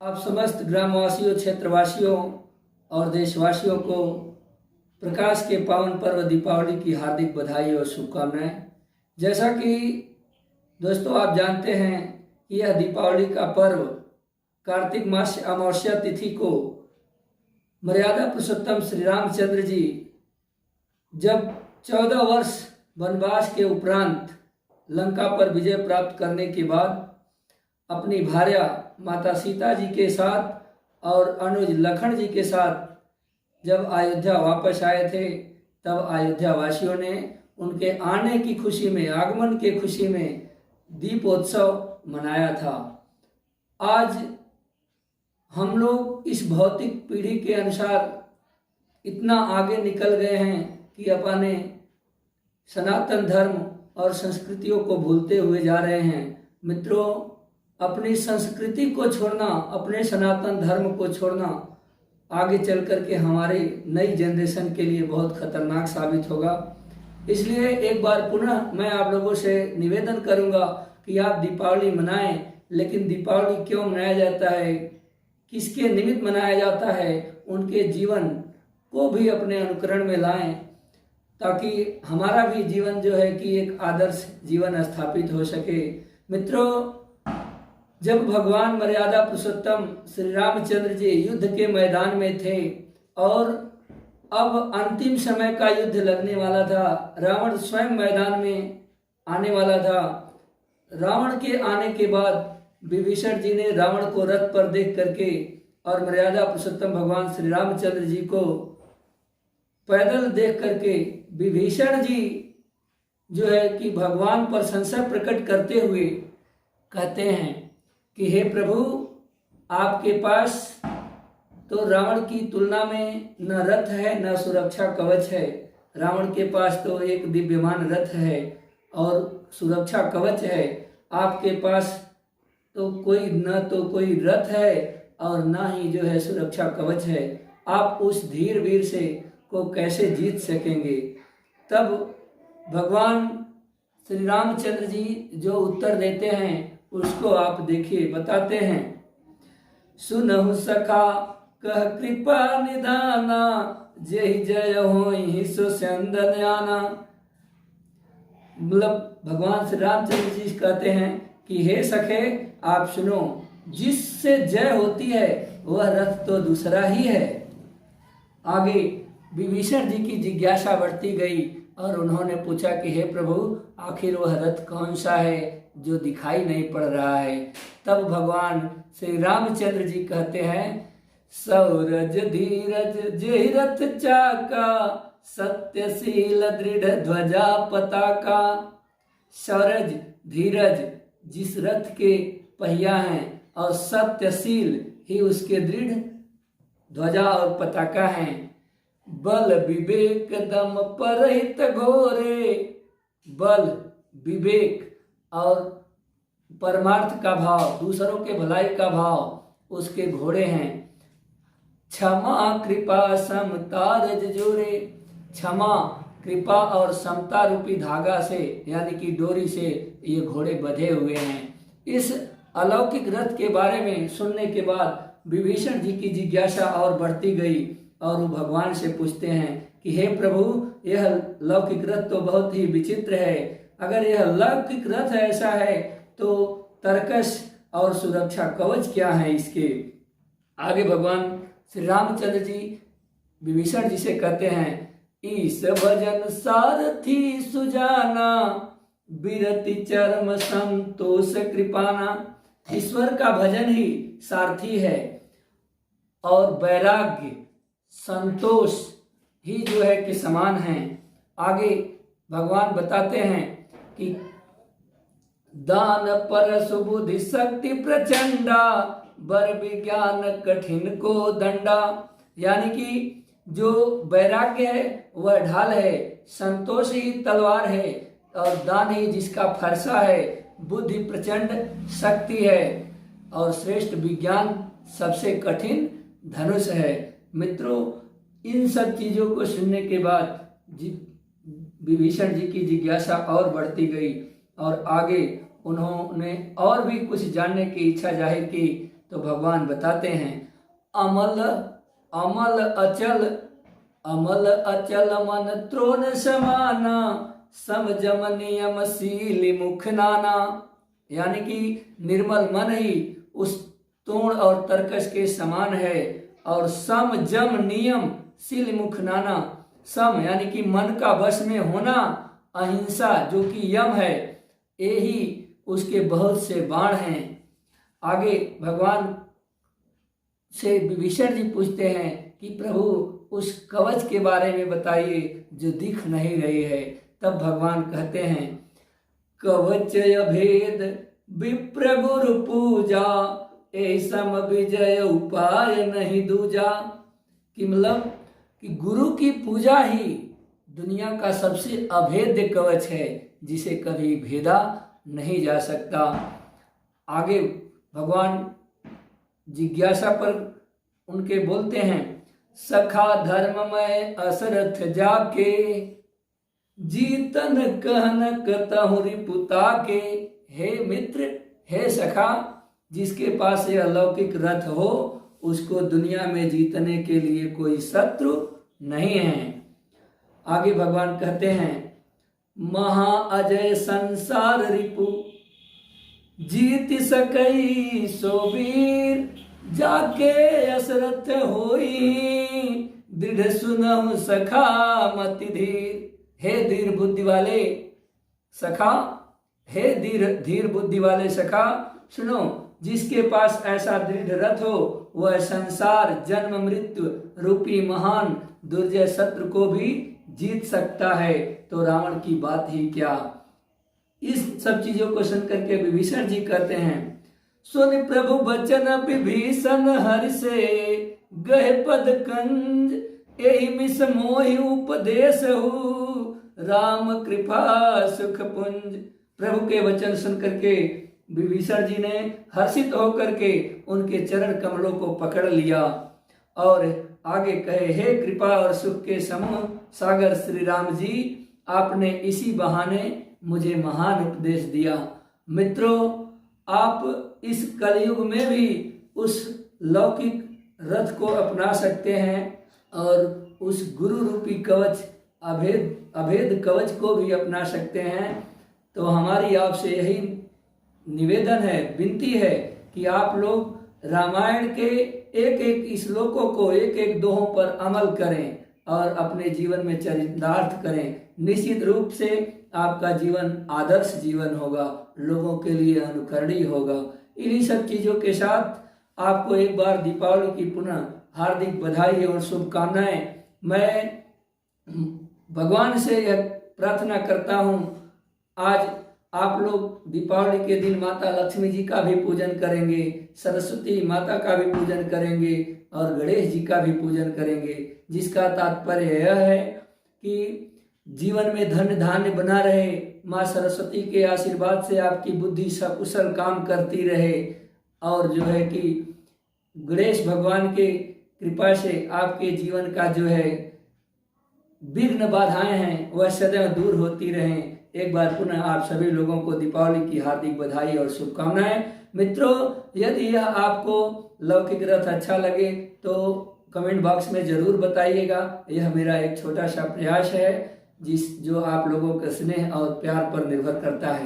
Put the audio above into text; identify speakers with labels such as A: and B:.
A: आप समस्त ग्रामवासियों, क्षेत्रवासियों और देशवासियों को प्रकाश के पावन पर्व दीपावली की हार्दिक बधाई और शुभकामनाएं। जैसा कि दोस्तों आप जानते हैं कि यह दीपावली का पर्व कार्तिक मास अमावस्या तिथि को मर्यादा पुरुषोत्तम श्री रामचंद्र जी जब 14 वर्ष वनवास के उपरांत लंका पर विजय प्राप्त करने के बाद अपनी भार्या माता सीता जी के साथ और अनुज लखन जी के साथ जब अयोध्या वापस आए थे, तब अयोध्या वासियों ने उनके आने की खुशी में, आगमन के खुशी में दीपोत्सव मनाया था। आज हम लोग इस भौतिक पीढ़ी के अनुसार इतना आगे निकल गए हैं कि अपने सनातन धर्म और संस्कृतियों को भूलते हुए जा रहे हैं। मित्रों, अपनी संस्कृति को छोड़ना, अपने सनातन धर्म को छोड़ना आगे चल कर के हमारे नई जनरेशन के लिए बहुत खतरनाक साबित होगा। इसलिए एक बार पुनः मैं आप लोगों से निवेदन करूंगा कि आप दीपावली मनाएं, लेकिन दीपावली क्यों मनाया जाता है, किसके निमित्त मनाया जाता है, उनके जीवन को भी अपने अनुकरण में लाएं, ताकि हमारा भी जीवन जो है कि एक आदर्श जीवन स्थापित हो सके। मित्रों, जब भगवान मर्यादा पुरुषोत्तम श्री रामचंद्र जी युद्ध के मैदान में थे और अब अंतिम समय का युद्ध लगने वाला था, रावण स्वयं मैदान में आने वाला था। रावण के आने के बाद विभीषण जी ने रावण को रथ पर देख करके और मर्यादा पुरुषोत्तम भगवान श्री रामचंद्र जी को पैदल देख करके विभीषण जी जो है कि भगवान पर संशय प्रकट करते हुए कहते हैं कि हे प्रभु, आपके पास तो रावण की तुलना में न रथ है न सुरक्षा कवच है। रावण के पास तो एक दिव्यमान रथ है और सुरक्षा कवच है, आपके पास तो कोई रथ है और ना ही जो है सुरक्षा कवच है। आप उस धीर वीर से को कैसे जीत सकेंगे? तब भगवान श्री रामचंद्र जी जो उत्तर देते हैं उसको आप देखिए, बताते हैं। सुनहु सखा कह कृपा निधाना, जय जय होई सो चंदन आना। मतलब भगवान श्री रामचंद्र जी कहते हैं कि हे सखे, आप सुनो, जिससे जय होती है वह रथ तो दूसरा ही है। आगे विभीषण जी की जिज्ञासा बढ़ती गई और उन्होंने पूछा कि हे प्रभु, आखिर वह रथ कौन सा है जो दिखाई नहीं पड़ रहा है? तब भगवान श्री रामचंद्र जी कहते हैं, सौरज धीरज जय रथ चाका, सत्यशील दृढ़ ध्वजा पताका। सौरज धीरज जिस रथ के पहिया हैं और सत्यशील ही उसके दृढ़ ध्वजा और पताका हैं। बल विवेक दम परहित घोरे, बल विवेक और परमार्थ का भाव, दूसरों के भलाई का भाव उसके घोड़े हैं। क्षमा कृपा समता रज जोरे, क्षमा कृपा और समता रूपी धागा से यानी कि डोरी से ये घोड़े बंधे हुए हैं। इस अलौकिक रथ के बारे में सुनने के बाद विभीषण जी की जिज्ञासा और बढ़ती गई और वो भगवान से पूछते हैं कि हे प्रभु, यह लौकिक रथ तो बहुत ही विचित्र है। अगर यह लौकिक रथ ऐसा है तो तर्कश और सुरक्षा कवच क्या है इसके? आगे भगवान श्री रामचंद्र जी विभीषण जी से कहते हैं, ईश भजन सारथी सुजाना, बिरति चरम संतोष कृपाना। ईश्वर का भजन ही सारथी है और वैराग्य संतोष ही जो है कि समान है। आगे भगवान बताते हैं कि दान पर सुबुद्धि शक्ति प्रचंडा, बर विज्ञान कठिन को दंडा। यानी कि जो वैराग्य है वह ढाल है, संतोष ही तलवार है और दान ही जिसका फरसा है, बुद्धि प्रचंड शक्ति है और श्रेष्ठ विज्ञान सबसे कठिन धनुष है। मित्रों, इन सब चीज़ों को सुनने के बाद विभीषण जी की जिज्ञासा और बढ़ती गई और आगे उन्होंने और भी कुछ जानने की इच्छा जाहिर की। तो भगवान बताते हैं, अमल अमल अचल मन त्रोण समाना, समजम नियम शील मुख नाना। यानी कि निर्मल मन ही उस तोड़ और तरकश के समान है, और सम जम नियम शील मुख नाना। सम यानी कि मन का वश में होना, अहिंसा जो कि यम है, यही उसके बहुत से बाण हैं। आगे भगवान से विभीषण जी पूछते हैं कि प्रभु उस कवच के बारे में बताइए जो दिख नहीं रही है। तब भगवान कहते हैं, कवच अभेद विप्र गुरु पूजा, ऐसम विजय उपाय नहीं दूजा। कि मतलब कि गुरु की पूजा ही दुनिया का सबसे अभेद्य कवच है, जिसे कभी भेदा नहीं जा सकता। आगे भगवान जिज्ञासा पर उनके बोलते हैं, सखा धर्ममय असरथ जाके, जीतन कहन कतहु रिपुता के। हे मित्र, हे सखा, जिसके पास ये अलौकिक रथ हो, उसको दुनिया में जीतने के लिए कोई शत्रु नहीं है। आगे भगवान कहते हैं, महा अजय संसार रिपु, जीत सकई सो वीर, जाके असरथ होई, दृढ़ सुनहु सखा मति धीर। हे धीर बुद्धि वाले सखा, हे धीर बुद्धि वाले सखा, सुनो, जिसके पास ऐसा दृढ़ रथ हो, वह संसार जन्म मृत्यु रूपी महान दुर्जय शत्रु को भी जीत सकता है, तो रावण की बात ही क्या। इस सब चीजों को सुन करके विभीषण जी कहते हैं, सुन प्रभु बचन विभीषण हर्षे, गहे पद कंज एहि मिस मोहि उपदेश हु, राम कृपा सुख पुंज। प्रभु के वचन सुन करके विभीषण जी ने हर्षित होकर के उनके चरण कमलों को पकड़ लिया और आगे कहे, हे कृपा और सुख के समूह सागर श्री राम जी, आपने इसी बहाने मुझे महान उपदेश दिया। मित्रों, आप इस कलयुग में भी उस लौकिक रथ को अपना सकते हैं और उस गुरु रूपी कवच अभेद कवच को भी अपना सकते हैं। तो हमारी आपसे यही निवेदन है, विनती है कि आप लोग रामायण के एक एक श्लोकों को एक एक दोहों पर अमल करें और अपने जीवन में चरितार्थ करें। निश्चित रूप से आपका जीवन आदर्श जीवन होगा, लोगों के लिए अनुकरणीय होगा। इन्हीं सब चीज़ों के साथ आपको एक बार दीपावली की पुनः हार्दिक बधाई और शुभकामनाएं। मैं भगवान से यह प्रार्थना करता हूँ, आज आप लोग दीपावली के दिन माता लक्ष्मी जी का भी पूजन करेंगे, सरस्वती माता का भी पूजन करेंगे और गणेश जी का भी पूजन करेंगे, जिसका तात्पर्य यह है कि जीवन में धन धान्य बना रहे, माँ सरस्वती के आशीर्वाद से आपकी बुद्धि सकुशल काम करती रहे और जो है कि गणेश भगवान के कृपा से आपके जीवन का जो है विघ्न बाधाएं हैं वह सदैव दूर होती रहें। एक बार पुनः आप सभी लोगों को दीपावली की हार्दिक बधाई और शुभकामनाएं। मित्रों, यदि यह आपको लौकिक रथ अच्छा लगे तो कमेंट बॉक्स में जरूर बताइएगा। यह मेरा एक छोटा सा प्रयास है जो आप लोगों के स्नेह और प्यार पर निर्भर करता है।